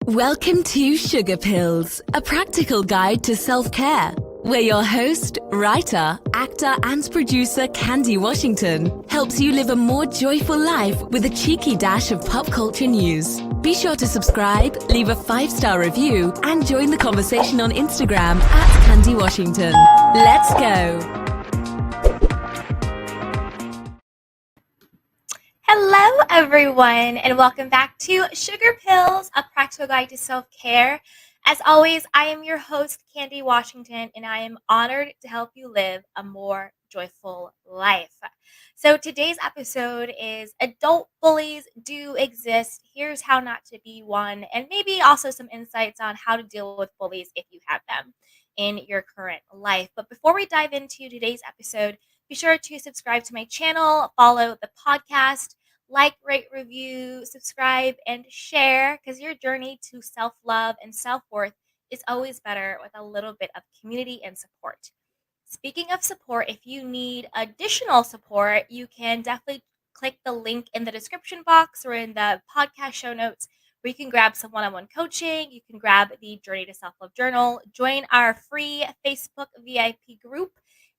Welcome to Sugar Pills, a practical guide to self-care, where your host, writer, actor, and producer Candy Washington helps you live a more joyful life with a cheeky dash of pop culture news. Be sure to subscribe, leave a 5-star review, and join the conversation on Instagram at Candy Washington. Let's go! Hello, everyone, and welcome back to Sugar Pills, a practical guide to self-care. As always, I am your host, Candy Washington, and I am honored to help you live a more joyful life. So today's episode is Adult Bullies Do Exist. Here's how not to be one, and maybe also some insights on how to deal with bullies if you have them in your current life. But before we dive into today's episode, be sure to subscribe to my channel, follow the podcast, like, rate, review, subscribe, and share, because your journey to self-love and self-worth is always better with a little bit of community and support. Speaking of support, if you need additional support, you can definitely click the link in the description box or in the podcast show notes where you can grab some one-on-one coaching. You can grab the Journey to Self-Love Journal, join our free Facebook VIP group,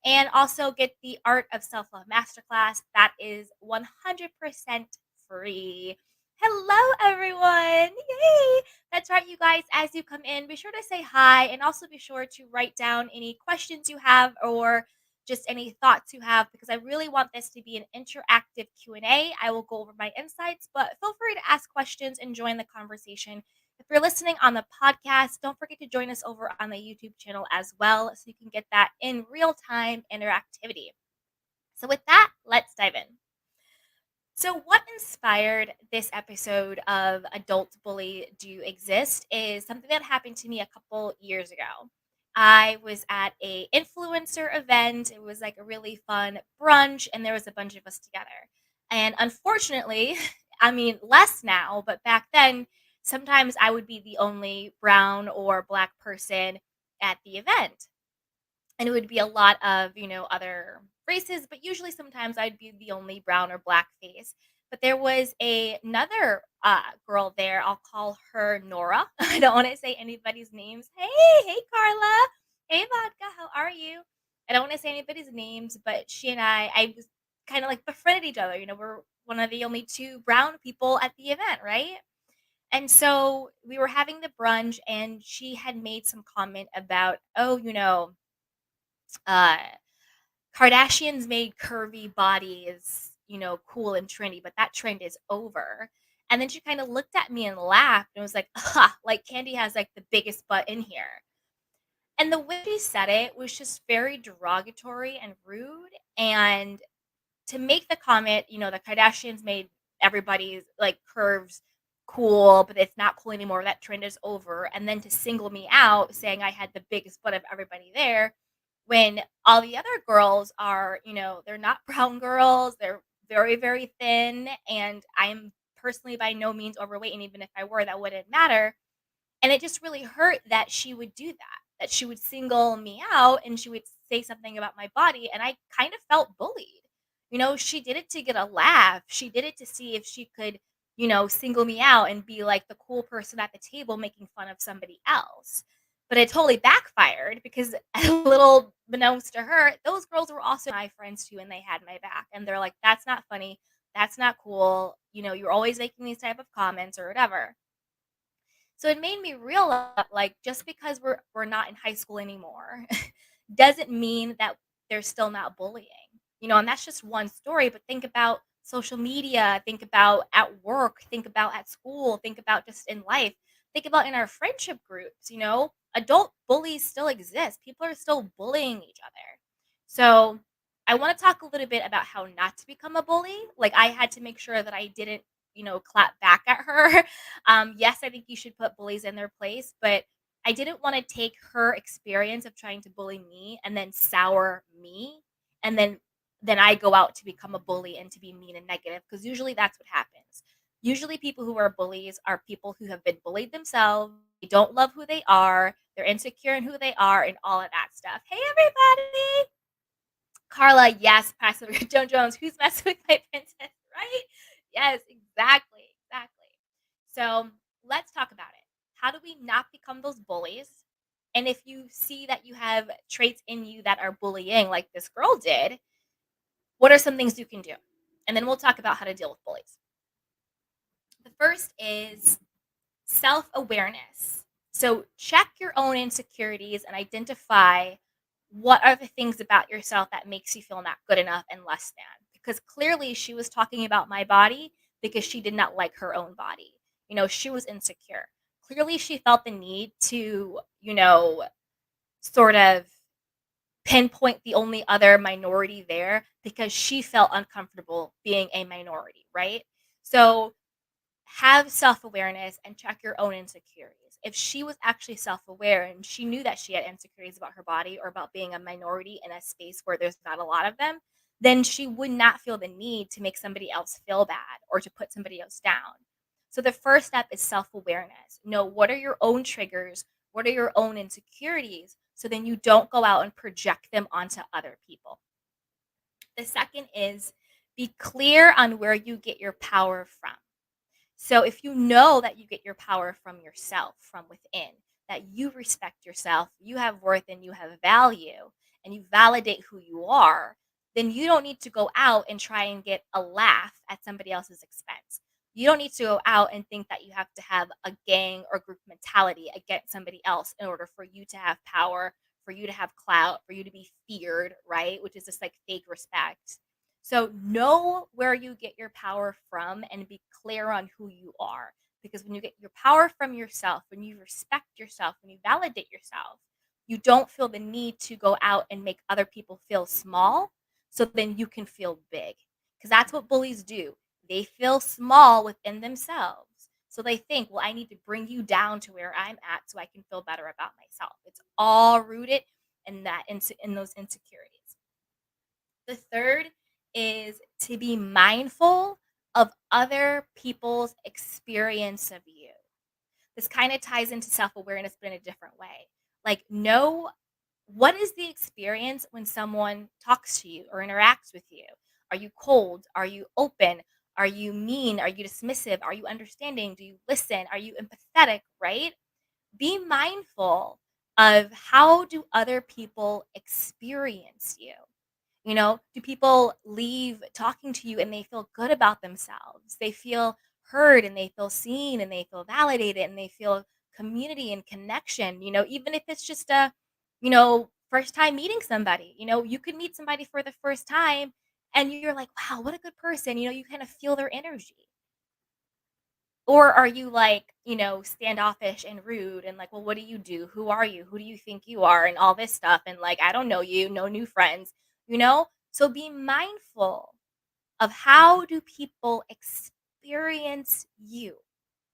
and also get the Art of Self-Love Masterclass. That is 100% free. Hello, everyone. Yay. That's right, you guys. As you come in, be sure to say hi and also be sure to write down any questions you have or just any thoughts you have, because I really want this to be an interactive Q&A. I will go over my insights, but feel free to ask questions and join the conversation. If you're listening on the podcast, don't forget to join us over on the YouTube channel as well, so you can get that in real-time interactivity. So with that, let's dive in. So what inspired this episode of Adult Bully Do Exist is something that happened to me a couple years ago. I was at a influencer event. It was like a really fun brunch, and there was a bunch of us together. And unfortunately, I mean, less now, but back then, sometimes I would be the only brown or black person at the event. And it would be a lot of, other races, but usually sometimes I'd be the only brown or black face. But there was another girl there. I'll call her Nora. I don't want to say anybody's names. Hey, Carla. Hey, Vodka. How are you? I don't want to say anybody's names, but she and I was kind of like befriended each other. We're one of the only two brown people at the event, right? And so we were having the brunch, and she had made some comment about, uh, Kardashians made curvy bodies, cool and trendy, but that trend is over. And then she kind of looked at me and laughed and was like, like Candy has like the biggest butt in here. And the way she said it was just very derogatory and rude. And to make the comment, the Kardashians made everybody's like curves cool, but it's not cool anymore. That trend is over. And then to single me out, saying I had the biggest butt of everybody there, when all the other girls are, they're not brown girls. They're very, very thin. And I'm personally by no means overweight. And even if I were, that wouldn't matter. And it just really hurt that she would do that she would single me out and she would say something about my body. And I kind of felt bullied. She did it to get a laugh. She did it to see if she could, single me out and be like the cool person at the table making fun of somebody else. But it totally backfired, because a little beknownst to her, those girls were also my friends too, and they had my back. And they're like, that's not funny. That's not cool. You're always making these type of comments or whatever. So it made me realize, like, just because we're not in high school anymore doesn't mean that they're still not bullying. And that's just one story, but think about social media, think about at work, think about at school, think about just in life, think about in our friendship groups, adult bullies still exist. People are still bullying each other. So I want to talk a little bit about how not to become a bully. Like, I had to make sure that I didn't, clap back at her. Yes, I think you should put bullies in their place, but I didn't want to take her experience of trying to bully me and then sour me, and then I go out to become a bully and to be mean and negative, because usually that's what happens. Usually people who are bullies are people who have been bullied themselves. They don't love who they are. They're insecure in who they are and all of that stuff. Hey, everybody. Carla, yes, Pastor Joan Jones, who's messing with my princess, right? Yes, exactly. So let's talk about it. How do we not become those bullies? And if you see that you have traits in you that are bullying, like this girl did, what are some things you can do? And then we'll talk about how to deal with bullies. The first is self awareness. So check your own insecurities and identify what are the things about yourself that makes you feel not good enough and less than. Because clearly she was talking about my body because she did not like her own body. She was insecure. Clearly she felt the need to, sort of pinpoint the only other minority there because she felt uncomfortable being a minority, right? So have self awareness and check your own insecurities. If she was actually self aware and she knew that she had insecurities about her body or about being a minority in a space where there's not a lot of them, then she would not feel the need to make somebody else feel bad or to put somebody else down. So the first step is self awareness. Know what are your own triggers, what are your own insecurities, so then you don't go out and project them onto other people. The second is be clear on where you get your power from. So if you know that you get your power from yourself, from within, that you respect yourself, you have worth and you have value, and you validate who you are, then you don't need to go out and try and get a laugh at somebody else's expense. You don't need to go out and think that you have to have a gang or group mentality against somebody else in order for you to have power, for you to have clout, for you to be feared, right? Which is just like fake respect. So know where you get your power from and be clear on who you are. Because when you get your power from yourself, when you respect yourself, when you validate yourself, you don't feel the need to go out and make other people feel small. So then you can feel big. Because that's what bullies do. They feel small within themselves. So they think, well, I need to bring you down to where I'm at so I can feel better about myself. It's all rooted in in those insecurities. The third is to be mindful of other people's experience of you. This kind of ties into self awareness, but in a different way. Like, know what is the experience when someone talks to you or interacts with you? Are you cold? Are you open? Are you mean? Are you dismissive? Are you understanding? Do you listen? Are you empathetic? Right? Be mindful of how do other people experience you. Do people leave talking to you and they feel good about themselves? They feel heard and they feel seen and they feel validated and they feel community and connection, even if it's just first time meeting somebody. You could meet somebody for the first time and you're like, wow, what a good person. You kind of feel their energy. Or are you like, standoffish and rude and like, well, what do you do? Who are you? Who do you think you are? And all this stuff. And like, I don't know you, no new friends, you know? So be mindful of how do people experience you.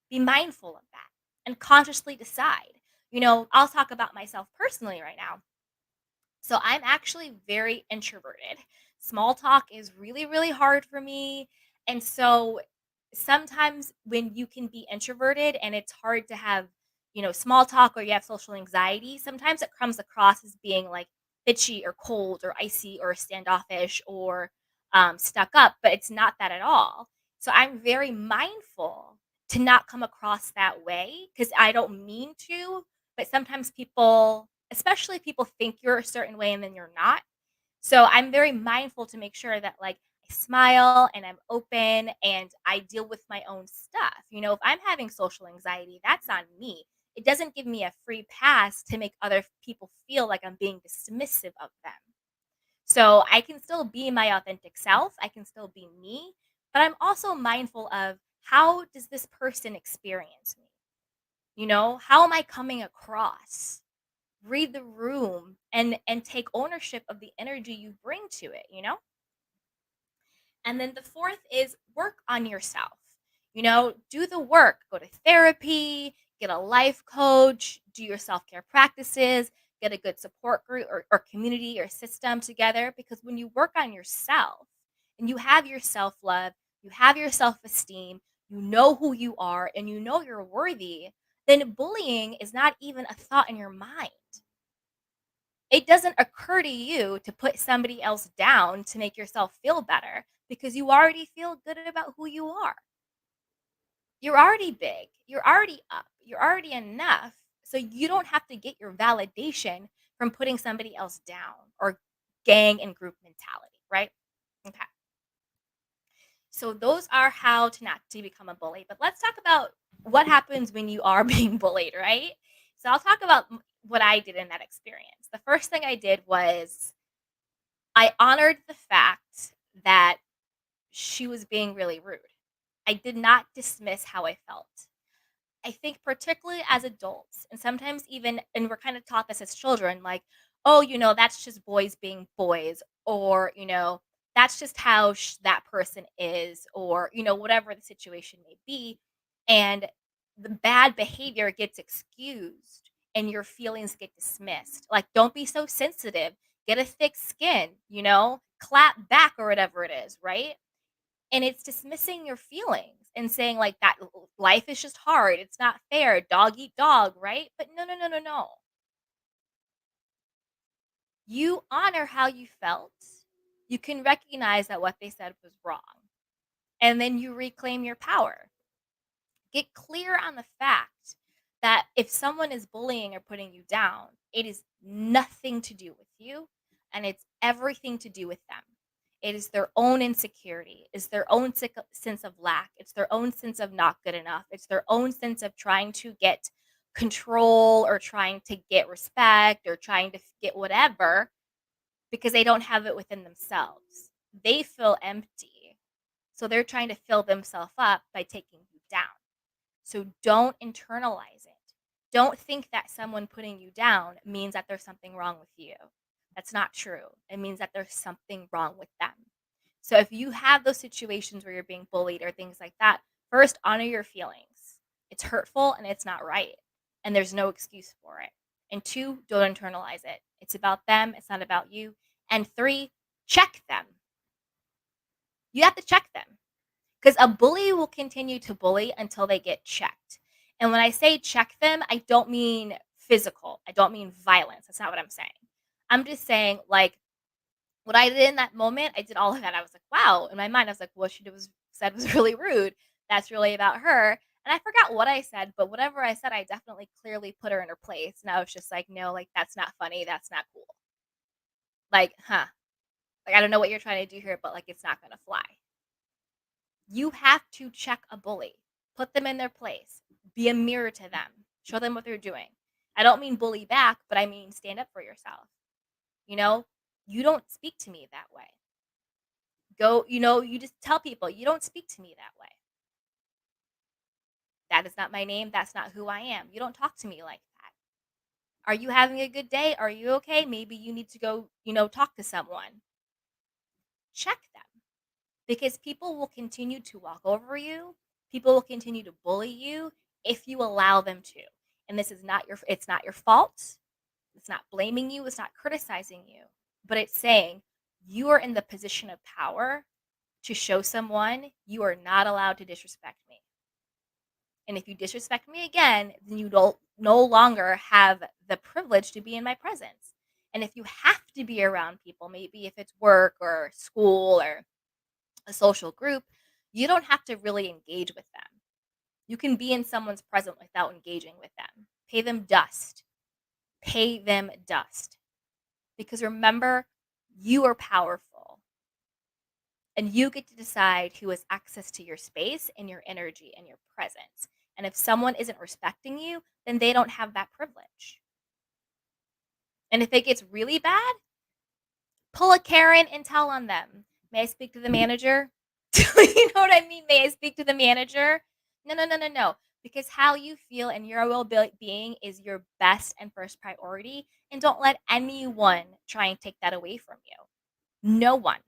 Be mindful of that and consciously decide. I'll talk about myself personally right now. So I'm actually very introverted. Small talk is really, really hard for me. And so sometimes when you can be introverted and it's hard to have, small talk or you have social anxiety, sometimes it comes across as being like bitchy or cold or icy or standoffish or stuck up, but it's not that at all. So I'm very mindful to not come across that way because I don't mean to, but sometimes people, especially people, think you're a certain way and then you're not. So I'm very mindful to make sure that like I smile and I'm open and I deal with my own stuff. If I'm having social anxiety, that's on me. It doesn't give me a free pass to make other people feel like I'm being dismissive of them. So I can still be my authentic self, I can still be me, but I'm also mindful of how does this person experience me? How am I coming across? Read the room and take ownership of the energy you bring to it. And then the fourth is work on yourself. Do the work, go to therapy, get a life coach, do your self-care practices, get a good support group or community or system together because when you work on yourself and you have your self-love, you have your self-esteem, you know who you are and you know you're worthy, then bullying is not even a thought in your mind. It doesn't occur to you to put somebody else down to make yourself feel better because you already feel good about who you are. You're already big. You're already up. You're already enough. So you don't have to get your validation from putting somebody else down or gang and group mentality, right? Okay. So those are how to not to become a bully. But let's talk about what happens when you are being bullied, right? So I'll talk about what I did in that experience. The first thing I did was I honored the fact that she was being really rude. I did not dismiss how I felt. I think particularly as adults, and sometimes even, and we're kind of taught this as children, like, oh, that's just boys being boys, or that's just how that person is, or whatever the situation may be, and the bad behavior gets excused, and your feelings get dismissed. Like, don't be so sensitive. Get a thick skin, clap back or whatever it is, right? And it's dismissing your feelings and saying like that life is just hard. It's not fair. Dog eat dog, right? But no, no, no, no, no. You honor how you felt. You can recognize that what they said was wrong. And then you reclaim your power. Get clear on the fact that if someone is bullying or putting you down, it is nothing to do with you and it's everything to do with them. It is their own insecurity, it's their own sense of lack, it's their own sense of not good enough, it's their own sense of trying to get control or trying to get respect or trying to get whatever because they don't have it within themselves. They feel empty. So they're trying to fill themselves up by taking you down. So don't internalize it. Don't think that someone putting you down means that there's something wrong with you. That's not true. It means that there's something wrong with them. So if you have those situations where you're being bullied or things like that, first, honor your feelings. It's hurtful and it's not right. And there's no excuse for it. And two, don't internalize it. It's about them. It's not about you. And three, check them. You have to check them. Because a bully will continue to bully until they get checked. And when I say check them, I don't mean physical. I don't mean violence. That's not what I'm saying. I'm just saying, like, what I did in that moment, I did all of that. I was like, wow. In my mind, I was like, what she said was really rude. That's really about her. And I forgot what I said, but whatever I said, I definitely clearly put her in her place. And I was just like, no, like, that's not funny. That's not cool. Like, like, I don't know what you're trying to do here, but like, it's not going to fly. You have to check a bully, put them in their place, be a mirror to them, show them what they're doing. I don't mean bully back, but I mean stand up for yourself. You don't speak to me that way. You just tell people, you don't speak to me that way. That is not my name. That's not who I am. You don't talk to me like that. Are you having a good day? Are you okay? Maybe you need to go, talk to someone. Check them. Because people will continue to walk over you. People will continue to bully you if you allow them to. And this is not it's not your fault. It's not blaming you, it's not criticizing you, but it's saying you are in the position of power to show someone you are not allowed to disrespect me. And if you disrespect me again, then you don't no longer have the privilege to be in my presence. And if you have to be around people, maybe if it's work or school or a social group, you don't have to really engage with them. You can be in someone's presence without engaging with them. Pay them dust. Pay them dust. Because remember, you are powerful. And you get to decide who has access to your space and your energy and your presence. And if someone isn't respecting you, then they don't have that privilege. And if it gets really bad, pull a Karen and tell on them. May I speak to the manager? You know what I mean? May I speak to the manager? No, no, no, no, no. Because how you feel and your well-being is your best and first priority. And don't let anyone try and take that away from you. No one.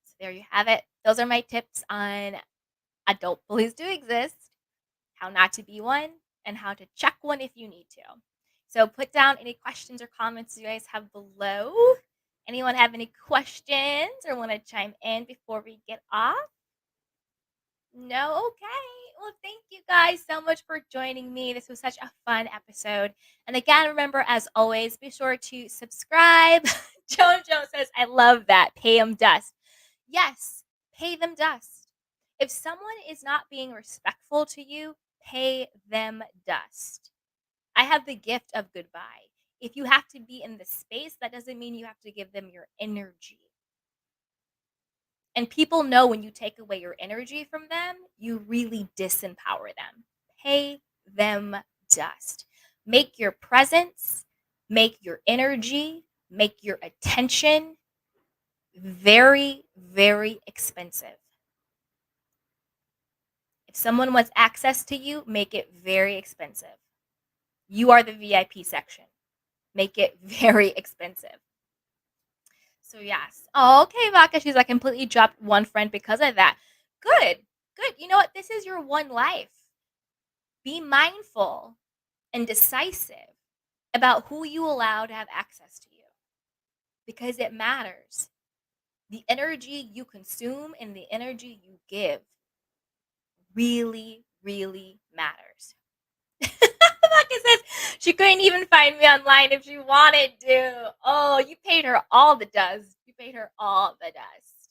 So there you have it. Those are my tips on adult bullies do exist, how not to be one, and how to check one if you need to. So put down any questions or comments you guys have below. Anyone have any questions or want to chime in before we get off? No? Okay. Well, thank you guys so much for joining me. This was such a fun episode. And again, remember, as always, be sure to subscribe. Joan says, I love that. Pay them dust. Yes, pay them dust. If someone is not being respectful to you, pay them dust. I have the gift of goodbye. If you have to be in the space, that doesn't mean you have to give them your energy. And people know when you take away your energy from them, you really disempower them. Pay them dust. Make your presence, make your energy, make your attention very, very expensive. If someone wants access to you, make it very expensive. You are the VIP section. Make it very expensive. So yes. Oh, okay, Vaka. She's like completely dropped one friend because of that. Good. Good. You know what? This is your one life. Be mindful and decisive about who you allow to have access to you because it matters. The energy you consume and the energy you give really, really matters. Vaka says she couldn't even find me online if she wanted to. Oh, you paid her all the dust. You paid her all the dust.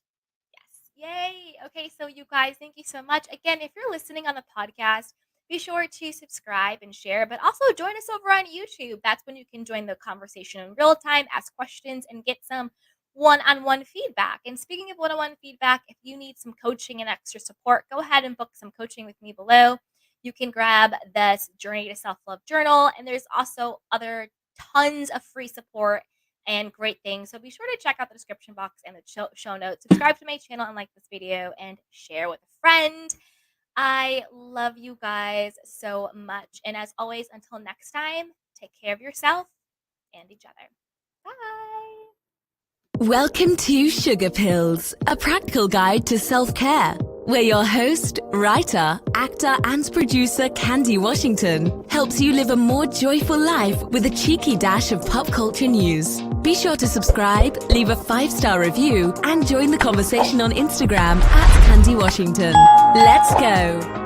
Yes. Yay. Okay, so you guys, thank you so much. Again, if you're listening on the podcast, be sure to subscribe and share, but also join us over on YouTube. That's when you can join the conversation in real time, ask questions, and get some one-on-one feedback. And speaking of one-on-one feedback, if you need some coaching and extra support, go ahead and book some coaching with me below. You can grab this Journey to Self-Love journal, and there's also other tons of free support and great things. So be sure to check out the description box and the show notes. Subscribe to my channel and like this video and share with a friend. I love you guys so much. And as always, until next time, take care of yourself and each other. Bye. Welcome to Sugar Pills, a practical guide to self-care, where your host, writer, actor, and producer Candy Washington helps you live a more joyful life with a cheeky dash of pop culture news. Be sure to subscribe, leave a 5-star review, and join the conversation on Instagram @Candy Washington. Let's go!